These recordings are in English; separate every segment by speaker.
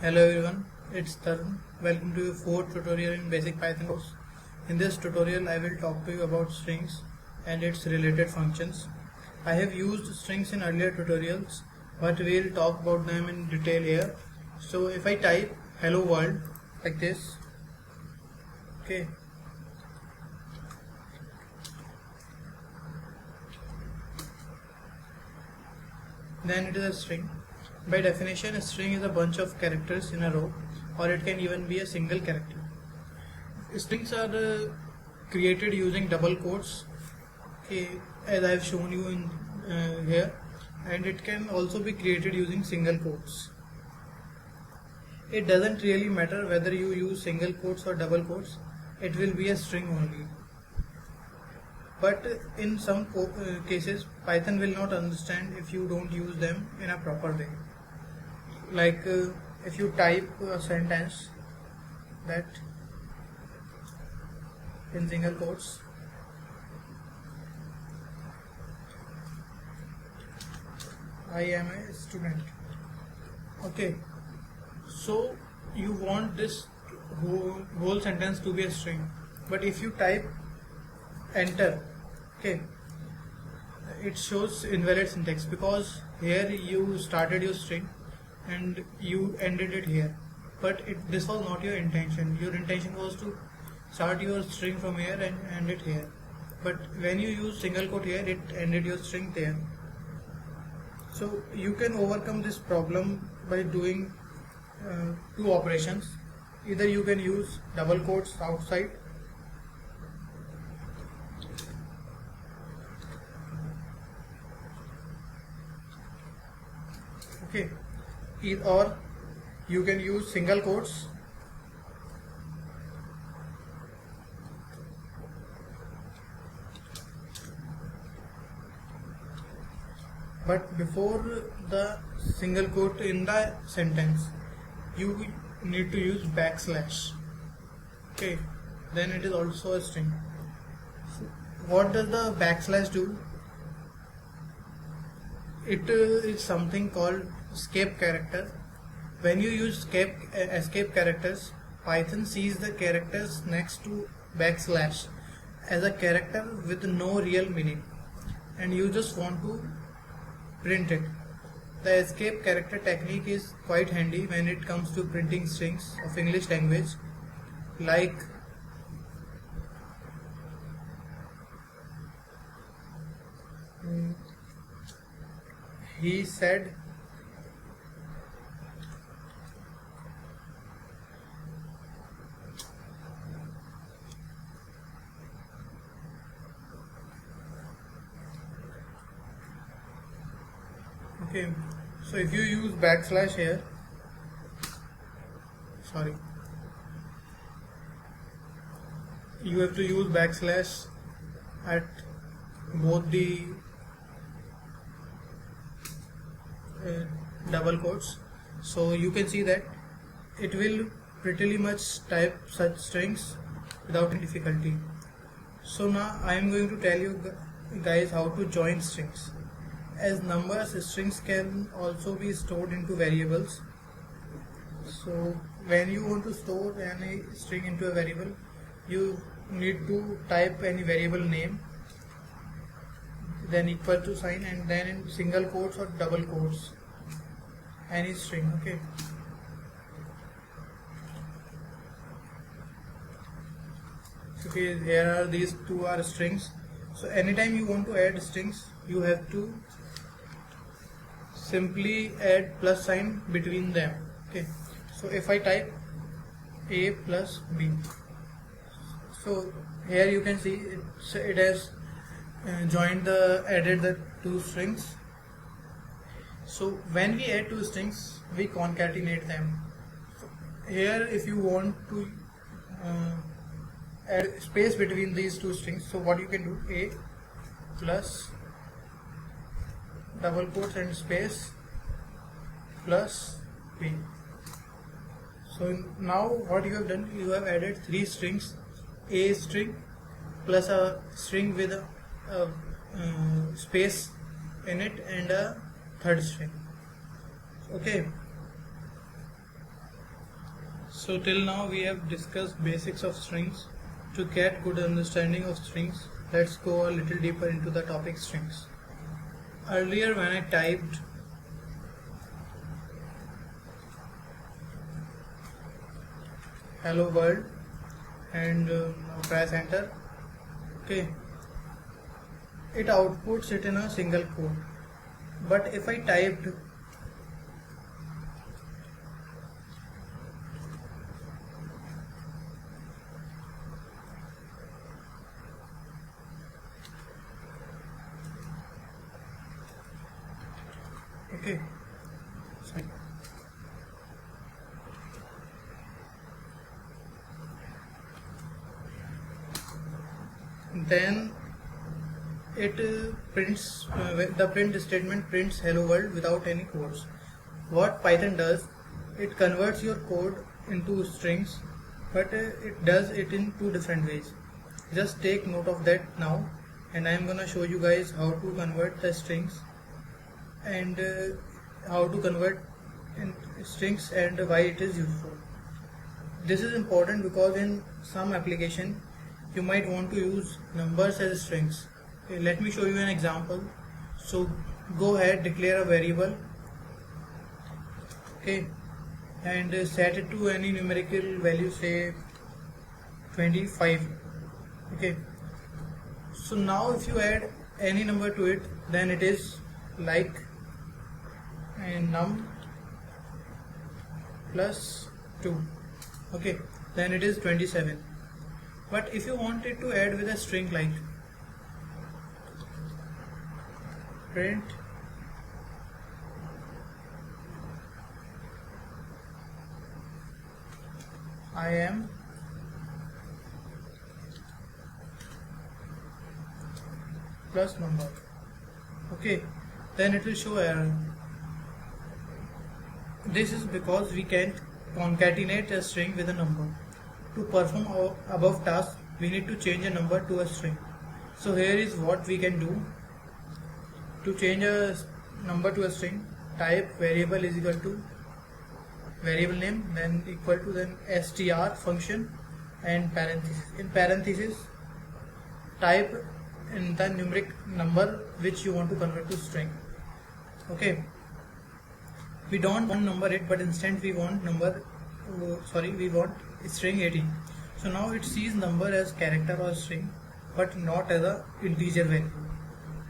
Speaker 1: Hello everyone, it's Tarun. Welcome to your fourth tutorial in Basic Python course. In this tutorial, I will talk to you about strings and its related functions. I have used strings in earlier tutorials, but we'll talk about them in detail here. So if I type hello world like this, okay, then it is a string. By definition, a string is a bunch of characters in a row, or it can even be a single character. Strings are created using double quotes, okay, as I have shown you in here, and it can also be created using single quotes. It doesn't really matter whether you use single quotes or double quotes, it will be a string only. But in some cases, Python will not understand if you don't use them in a proper way. Like if you type a sentence that in single quotes, I am a student. Okay, so you want this whole sentence to be a string, but if you type enter, okay, it shows invalid syntax because here you started your string and you ended it here, but this was not your intention. Your intention was to start your string from here and end it here, but when you use single quote here, it ended your string there. So you can overcome this problem by doing two operations. Either you can use double quotes outside, okay, or you can use single quotes, but before the single quote in the sentence you need to use backslash, okay, then it is also a string. So what does the backslash do? It is something called escape character. When you use escape characters, Python sees the characters next to backslash as a character with no real meaning, and you just want to print it. The escape character technique is quite handy when it comes to printing strings of English language, like he said okay. So if you use backslash here, you have to use backslash at both the double quotes, so you can see that it will pretty much type such strings without any difficulty. So now I am going to tell you guys how to join strings. As numbers, strings can also be stored into variables. So when you want to store any string into a variable, you need to type any variable name, then equal to sign, and then in single quotes or double quotes any string, okay. Okay, here are these two are strings. So anytime you want to add strings, you have to simply add plus sign between them, okay. So if I type a plus b, so here you can see it has added the two strings. So when we add two strings, we concatenate them. So here if you want to add space between these two strings, so what you can do, a plus double quotes and space plus b. So now what you have done, you have added three strings, a string plus a string with a space in it and a third string, okay. So till now we have discussed basics of strings. To get good understanding of strings, let's go a little deeper into the topic strings. Earlier when I typed hello world and press enter, okay, it outputs it in a single code. But if I typed okay, sorry. Then it prints the print statement prints hello world without any quotes. What Python does, it converts your code into strings, but it does it in two different ways. Just take note of that now, and I am gonna show you guys how to convert the strings and how to convert in strings and why it is useful. This is important because in some application you might want to use numbers as strings. Okay, let me show you an example. So go ahead, declare a variable, okay, and set it to any numerical value, say 25. Okay, so now if you add any number to it, then it is like and num plus 2, okay, then it is 27. But if you want it to add with a string like print I am plus number, okay, then it will show error. This is because we can't concatenate a string with a number. To perform our above task, we need to change a number to a string. So here is what we can do. To change a number to a string, type variable is equal to variable name, then equal to then str function and parenthesis. In parenthesis, type in the numeric number which you want to convert to string. Okay. We don't want number 8, but instead we want we want string 18. So now it sees number as character or string, but not as a integer value.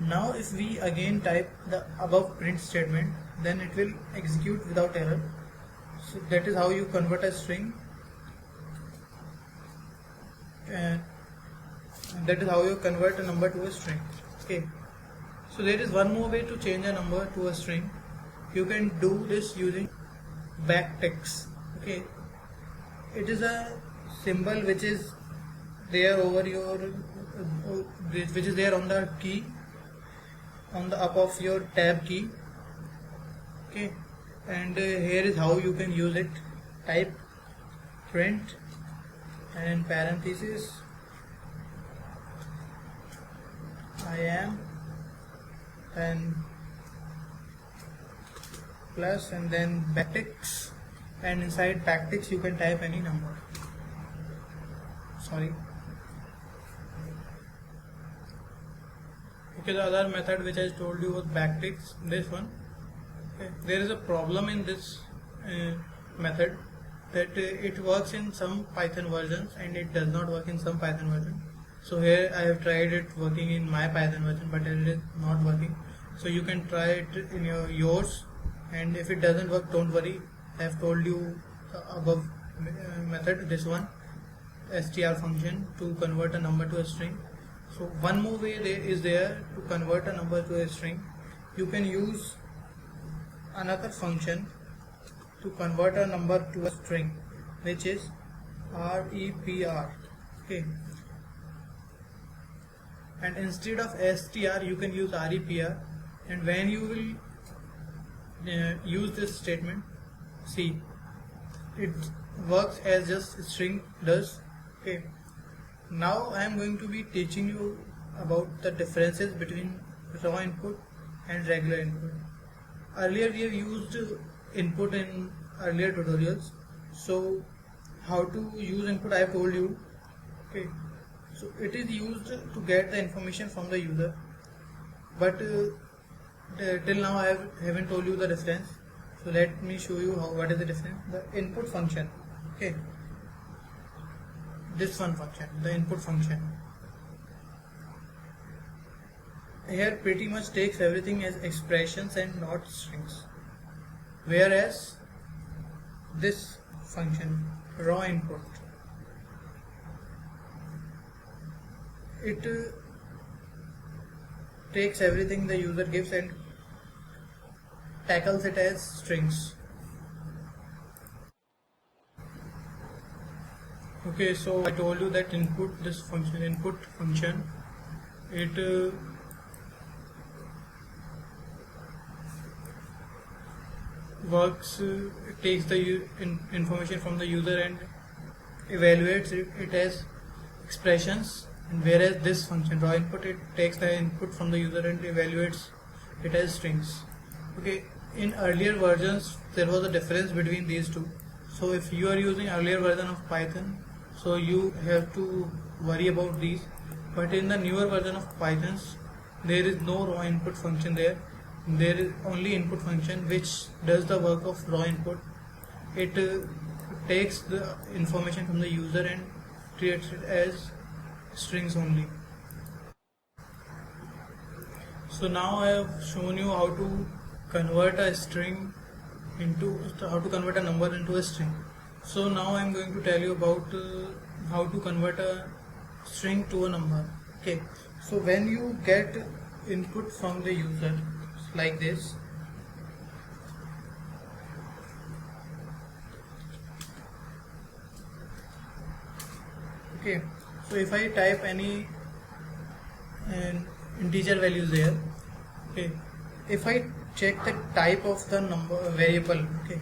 Speaker 1: Now if we again type the above print statement, then it will execute without error. So that is how you convert a string, and that is how you convert a number to a string. Okay. So there is one more way to change a number to a string. You can do this using backticks. Okay, it is a symbol which is there over your which is there on the key, on the up of your tab key. Okay, and here is how you can use it. Type print and in parenthesis I am and plus and then backticks, and inside backticks you can type any number. Sorry. Okay, the other method which I told you was backticks, this one. Okay. There is a problem in this method, that it works in some Python versions and it does not work in some Python version. So here I have tried it working in my Python version, but it is not working. So you can try it in yours, and if it doesn't work, don't worry. I have told you the above method, this one, str function, to convert a number to a string. So one more way is there to convert a number to a string. You can use another function to convert a number to a string, which is repr. Okay, and instead of str you can use repr, and when you will use this statement, see, it works as just string does. Okay, now I am going to be teaching you about the differences between raw input and regular input. Earlier we have used input in earlier tutorials, so how to use input I have told you. Okay, so it is used to get the information from the user, but till now I haven't told you the difference. So let me show you what is the difference. The input function, okay, this one function, the input function, here pretty much takes everything as expressions and not strings, whereas this function, raw input, it takes everything the user gives and tackles it as strings. Okay, so I told you that input function, it works, it takes the information from the user and evaluates it as expressions, and whereas this function raw input, it takes the input from the user and evaluates it as strings. Okay, in earlier versions there was a difference between these two. So if you are using earlier version of Python, so you have to worry about these, but in the newer version of Python there is no raw input function there. There is only input function which does the work of raw input. It takes the information from the user and treats it as strings only. So now I have shown you how to convert a number into a string. So now I am going to tell you about how to convert a string to a number. Okay, so when you get input from the user like this, okay, so if I type any integer values there, okay, if I check the type of the number variable, okay,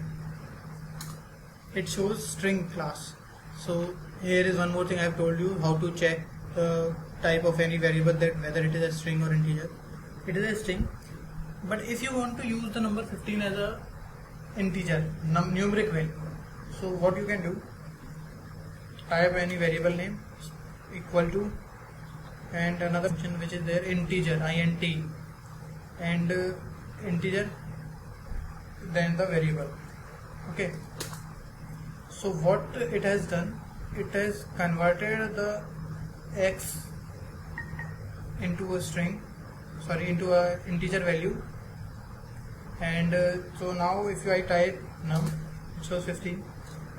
Speaker 1: it shows string class. So here is one more thing I have told you, how to check the type of any variable, that whether it is a string or integer. It is a string, but if you want to use the number 15 as a integer, numeric value, so what you can do, type any variable name equal to and another function which is there, integer, int, and integer, then the variable. Okay, so what it has done, it has converted the x into a string, into a integer value, and so now if I type num, it shows 15,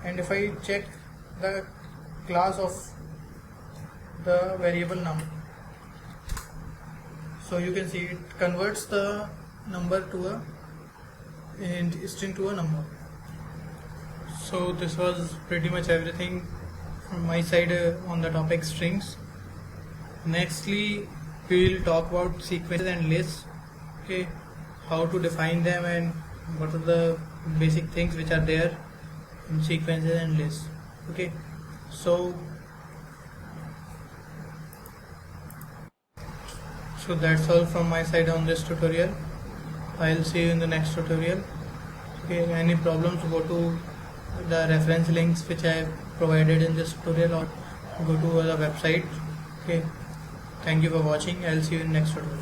Speaker 1: and if I check the class of the variable num, so you can see it converts the number to a string to a number. So this was pretty much everything from my side on the topic strings. Nextly we will talk about sequences and lists, okay, how to define them and what are the basic things which are there in sequences and lists. Okay, so that's all from my side on this tutorial. I'll see you in the next tutorial. Okay, any problems, go to the reference links which I have provided in this tutorial, or go to the website. Okay, thank you for watching. I'll see you in next tutorial.